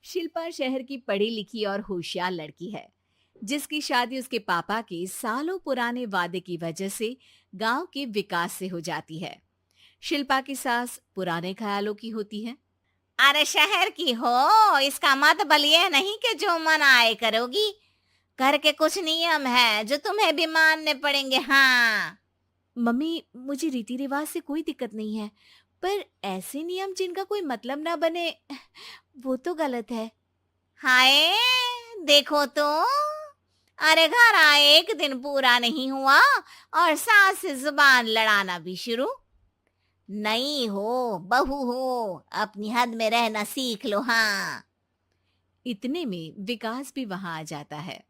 शिल्पा शहर की पढ़ी लिखी और होशियार लड़की है, जिसकी शादी उसके पापा के सालों पुराने वादे की वजह से गांव के विकास से हो जाती है। शिल्पा की सास पुराने ख्यालों की होती है। अरे शहर की हो, इसका मतलब ये नहीं कि जो मन आए करोगी। घर के कुछ नियम है जो तुम्हें भी मानने पड़ेंगे। हाँ। मम्मी, मुझे रीति रिवाज से कोई दिक्कत नहीं है, पर ऐसे नियम जिनका कोई मतलब ना बने, वो तो गलत है। हाय, देखो तो। अरे घर आए एक दिन पूरा नहीं हुआ और सास से जुबान लड़ाना भी शुरू। नहीं हो, बहू हो, अपनी हद में रहना सीख लो। हाँ। इतने में विकास भी वहां आ जाता है।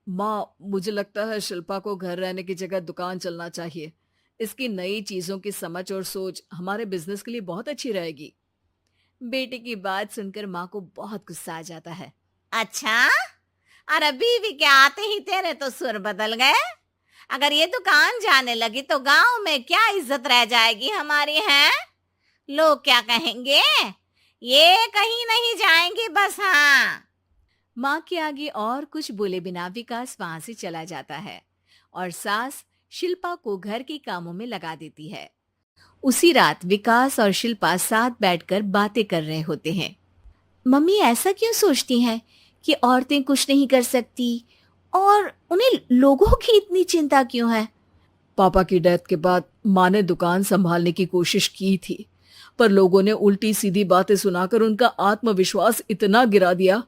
माँ, मुझे लगता है शिल्पा को घर रहने की जगह दुकान चलना चाहिए। इसकी नई चीजों की समझ और सोच हमारे बिजनेस के लिए बहुत अच्छी रहेगी। बेटे की बात सुनकर माँ को बहुत गुस्सा आ जाता है। अच्छा, अरे बीवी के आते ही तेरे तो सुर बदल गए। अगर ये दुकान जाने लगी तो गांव में क्या इज्जत रह जाएगी हमारी है? लोग क्या कहेंगे? ये कहीं नहीं जाएंगी बस। हाँ। माँ के आगे और कुछ बोले बिना विकास वहां से चला जाता है और सास शिल्पा को घर के कामों में लगा देती है। उसी रात विकास और शिल्पा साथ बैठकर बातें कर रहे होते हैं। मम्मी ऐसा क्यों सोचती हैं कि औरतें कुछ नहीं कर सकती, और उन्हें लोगों की इतनी चिंता क्यों है? पापा की डेथ के बाद माँ ने दुकान संभालने की कोशिश की थी, पर लोगों ने उल्टी सीधी बातें सुनाकर उनका आत्मविश्वास इतना गिरा दिया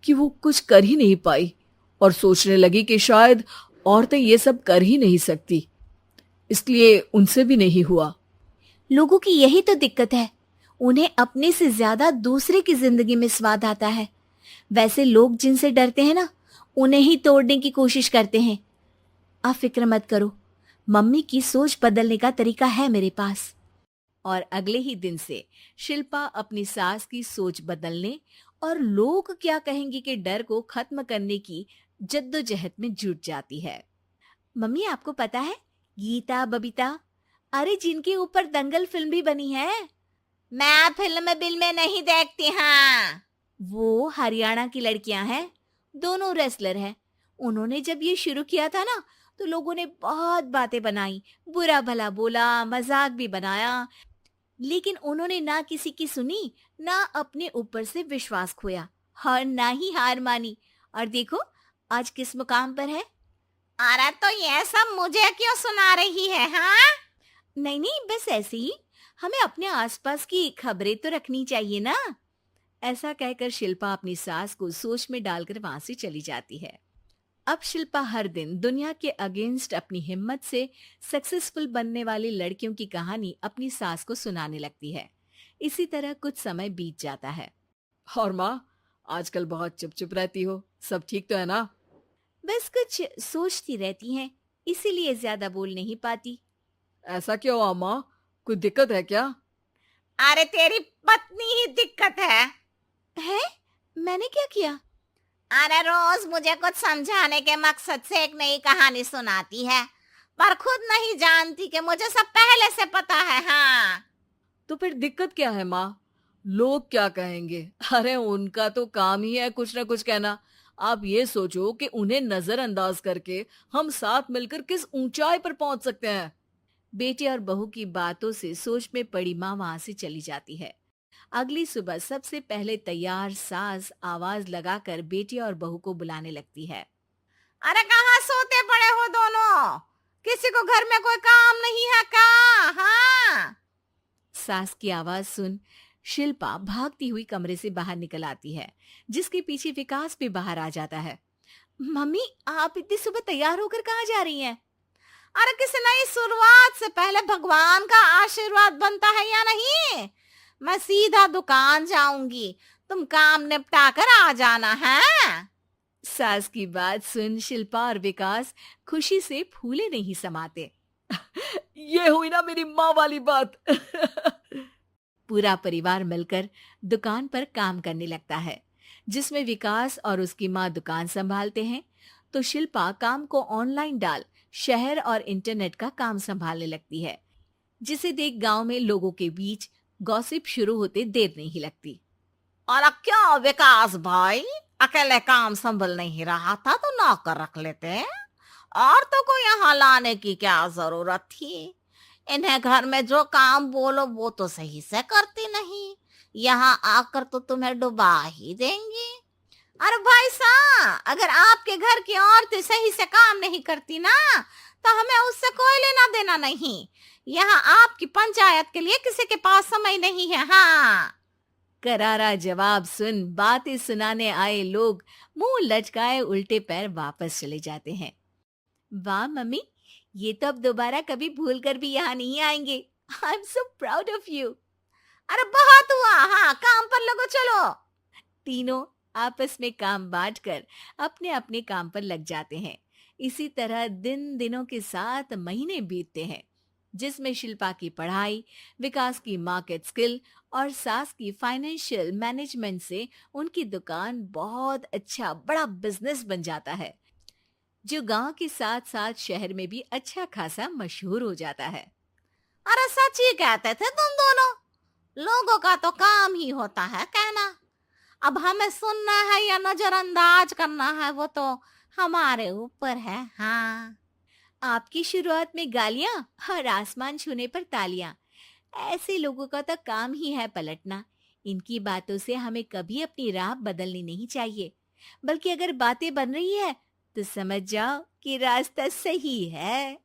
कि वो कुछ कर ही नहीं पाई और सोचने लगी कि शायद औरतें ये सब कर ही नहीं सकती। इसलिए उनसे भी नहीं हुआ। लोगों की यही तो दिक्कत है, उन्हें अपने से ज्यादा दूसरे की जिंदगी में स्वाद आता है। वैसे लोग जिनसे डरते हैं ना, उन्हें ही तोड़ने की कोशिश करते हैं। आप फिक्र मत करो, मम्मी की सोच बदलने का तरीका है मेरे पास। और अगले ही दिन से शिल्पा अपनी सास की सोच बदलने और लोग क्या कहेंगे के डर को खत्म करने की जद्दोजहद में जुट जाती है। मम्मी, आपको पता है, गीता बबीता, अरे जिनके ऊपर दंगल फिल्म भी बनी है, मैं फिल्म बिल में नहीं देखती। हाँ। वो हरियाणा की लड़कियां हैं। दोनों रेसलर हैं। उन्होंने जब ये शुरू किया था ना, तो लोगों ने बहुत बातें बनाई, बुरा भला बोला, मजाक भी बनाया, लेकिन उन्होंने ना किसी की सुनी, ना अपने ऊपर से विश्वास खोया और ना ही हार मानी। और देखो आज किस मुकाम पर है। अरे तो ये सब मुझे क्यों सुना रही है? हाँ। नहीं नहीं, बस ऐसे ही, हमें अपने आसपास की खबरें तो रखनी चाहिए ना। ऐसा कहकर शिल्पा अपनी सास को सोच में डालकर वहां से चली जाती है। अब शिल्पा हर दिन दुनिया के अगेंस्ट अपनी हिम्मत से सक्सेसफुल बनने वाली लड़कियों की कहानी अपनी सास को सुनाने लगती है। इसी तरह कुछ समय बीत जाता है। और माँ, आजकल बहुत चुप चुप रहती हो, सब ठीक तो है ना? बस कुछ सोचती रहती हैं, इसीलिए ज्यादा बोल नहीं पाती। ऐसा क्यों हुआ माँ? कोई दिक्कत है क्या? अरे तेरी पत्नी ही दिक्कत है। है? मैंने क्या किया? अरे रोज मुझे कुछ समझाने के मकसद से एक नई कहानी सुनाती है, पर खुद नहीं जानती कि मुझे सब पहले से पता है। हाँ। तो फिर दिक्कत क्या है माँ? लोग क्या कहेंगे? अरे उनका तो काम ही है कुछ ना कुछ कहना। आप ये सोचो कि उन्हें नजरअंदाज करके हम साथ मिलकर किस ऊंचाई पर पहुंच सकते हैं। बेटे और बहू की बातों से सोच में पड़ी माँ वहां से चली जाती है। अगली सुबह सबसे पहले तैयार सास आवाज लगाकर बेटी और बहू को बुलाने लगती है। अरे कहाँ सोते पड़े हो दोनों? किसी को घर में कोई काम नहीं है क्या? हाँ। सास की आवाज सुन शिल्पा भागती हुई कमरे से बाहर निकल आती है, जिसके पीछे विकास भी बाहर आ जाता है। मम्मी, आप इतनी सुबह तैयार होकर कहाँ जा रही हैं? अरे किसी नई शुरुआत से पहले भगवान का आशीर्वाद बनता है या नहीं? मैं सीधा दुकान जाऊंगी, तुम काम निपटा कर आ जाना है। सास की बात सुन शिल्पा और विकास खुशी से फूले नहीं समाते। ये हुई ना मेरी माँ वाली बात। पूरा परिवार मिलकर दुकान पर काम करने लगता है, जिसमें विकास और उसकी माँ दुकान संभालते हैं, तो शिल्पा काम को ऑनलाइन डाल शहर और इंटरनेट का काम संभालने लगती है, जिसे देख गांव में लोगों के बीच गॉसिप शुरू होते देर नहीं लगती। और क्या विकास भाई, अकेले काम संभल नहीं रहा था तो नौकर रख लेते। औरतों को यहाँ लाने की क्या जरूरत थी? इन्हें घर में जो काम बोलो वो तो सही से करती नहीं, यहाँ आकर तो तुम्हें डुबा ही देंगी। अरे भाई साहब, अगर आपके घर की औरतें सही से काम नहीं करती ना, तो हमें उससे कोई लेना देना नहीं। यहाँ आपकी पंचायत के लिए किसी के पास समय नहीं है। हाँ, करारा जवाब सुन बातें सुनाने आए लोग मुंह लटकाए उल्टे पैर वापस चले जाते हैं। वाह मम्मी, ये तो अब दोबारा कभी भूल कर भी यहाँ नहीं आएंगे। I am so proud of you. अरे बहुत हुआ, हाँ काम पर लगो चलो। तीनों आपस में काम बांटकर अपने अपने काम पर लग जाते हैं। इसी तरह दिन दिनों के साथ महीने बीतते हैं, जिसमें शिल्पा की पढ़ाई, विकास की मार्केट स्किल और सास की फाइनेंशियल मैनेजमेंट से उनकी दुकान बहुत अच्छा बड़ा बिजनेस बन जाता है, जो गांव के साथ साथ शहर में भी अच्छा खासा मशहूर हो जाता है। अरे सच ही कहते थे तुम दोनों, लोगों का तो काम ही होता है कहना। अब हमें सुनना है या नजरअंदाज करना है वो तो हमारे ऊपर है। हाँ, आपकी शुरुआत में गालियां और आसमान छूने पर तालियां, ऐसे लोगों का तो काम ही है पलटना। इनकी बातों से हमें कभी अपनी राह बदलनी नहीं चाहिए, बल्कि अगर बातें बन रही है तो समझ जाओ कि रास्ता सही है।